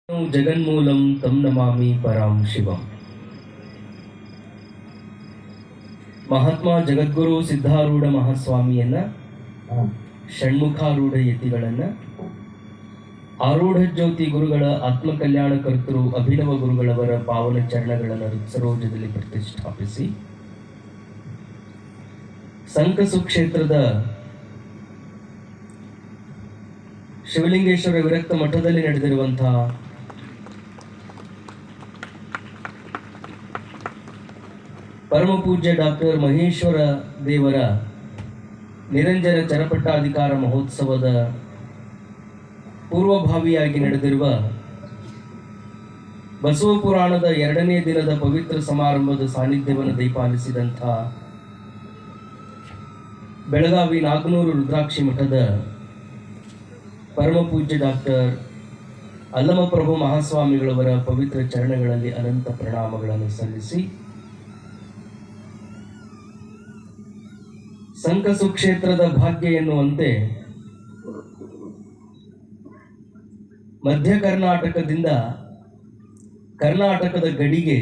ಜಗನ್ಮೂಲಂ ತಂ ನಮಾಮಿ ಪರಾಂ ಶಿವಂ. ಮಹಾತ್ಮ ಜಗದ್ಗುರು ಸಿದ್ಧಾರೂಢ ಮಹಾಸ್ವಾಮಿಯನ್ನ, ಷಣ್ಮುಖಾರೂಢ ಯತಿಗಳನ್ನ, ಆರೂಢ ಜ್ಯೋತಿ ಗುರುಗಳ ಆತ್ಮಕಲ್ಯಾಣ ಕರ್ತೃ ಅಭಿನವ ಗುರುಗಳವರ ಪಾವನ ಚರಣಗಳನ್ನು ಹೃತ್ಸರೋಜದಲ್ಲಿ ಪ್ರತಿಷ್ಠಾಪಿಸಿ ಸಂಕಸು ಕ್ಷೇತ್ರದ ಶಿವಲಿಂಗೇಶ್ವರ ವಿರಕ್ತ ಮಠದಲ್ಲಿ ನಡೆದಿರುವಂತಹ ಪರಮ ಪೂಜ್ಯ ಡಾಕ್ಟರ್ ಮಹೇಶ್ವರ ದೇವರ ನಿರಂಜನ ಚರಪಟ್ಟಾಧಿಕಾರ ಮಹೋತ್ಸವದ ಪೂರ್ವಭಾವಿಯಾಗಿ ನಡೆದಿರುವ ಬಸವ ಪುರಾಣದ 2ನೇ ದಿನದ ಪವಿತ್ರ ಸಮಾರಂಭದ ಸಾನ್ನಿಧ್ಯವನ್ನು ದಯಪಾಲಿಸಿದಂಥ ಬೆಳಗಾವಿ ನಾಗನೂರು ರುದ್ರಾಕ್ಷಿ ಮಠದ ಪರಮ ಪೂಜ್ಯ ಡಾಕ್ಟರ್ ಅಲ್ಲಮಪ್ರಭು ಮಹಾಸ್ವಾಮಿಗಳವರ ಪವಿತ್ರ ಚರಣಗಳಲ್ಲಿ ಅನಂತ ಪ್ರಣಾಮಗಳನ್ನು ಸಲ್ಲಿಸಿ, ಸಂಕಸು ಕ್ಷೇತ್ರದ ಭಾಗ್ಯ ಎನ್ನುವಂತೆ ಮಧ್ಯ ಕರ್ನಾಟಕದಿಂದ ಕರ್ನಾಟಕದ ಗಡಿಗೆ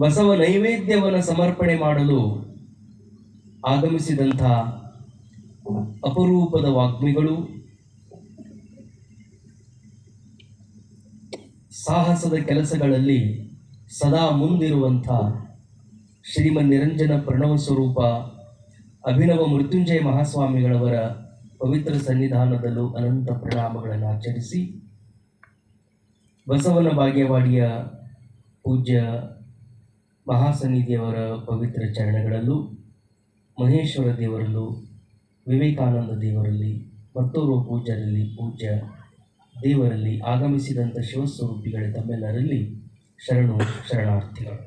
ಬಸವ ನೈವೇದ್ಯವನ್ನು ಸಮರ್ಪಣೆ ಮಾಡಲು ಆಗಮಿಸಿದಂಥ ಅಪರೂಪದ ವಾಗ್ಮಿಗಳು, ಸಾಹಸದ ಕೆಲಸಗಳಲ್ಲಿ ಸದಾ ಮುಂದಿರುವಂಥ ಶ್ರೀಮನ್ ನಿರಂಜನ ಪ್ರಣವ ಸ್ವರೂಪ ಅಭಿನವ ಮೃತ್ಯುಂಜಯ ಮಹಾಸ್ವಾಮಿಗಳವರ ಪವಿತ್ರ ಸನ್ನಿಧಾನದಲ್ಲೂ ಅನಂತ ಪ್ರಣಾಮಗಳನ್ನು ಆಚರಿಸಿ, ಬಸವನ ಬಾಗೇವಾಡಿಯ ಪೂಜ್ಯ ಮಹಾಸನ್ನಿಧಿಯವರ ಪವಿತ್ರ ಚರಣಗಳಲ್ಲೂ, ಮಹೇಶ್ವರ ದೇವರಲ್ಲೂ, ವಿವೇಕಾನಂದ ದೇವರಲ್ಲಿ, ಮತ್ತೋರ್ವ ಪೂಜ್ಯರಲ್ಲಿ, ಪೂಜ್ಯ ದೇವರಲ್ಲಿ ಆಗಮಿಸಿದಂಥ ಶಿವಸ್ವರೂಪಿಗಳೇ ತಮ್ಮೆಲ್ಲರಲ್ಲಿ ಶರಣಾರ್ಥಿಗಳು.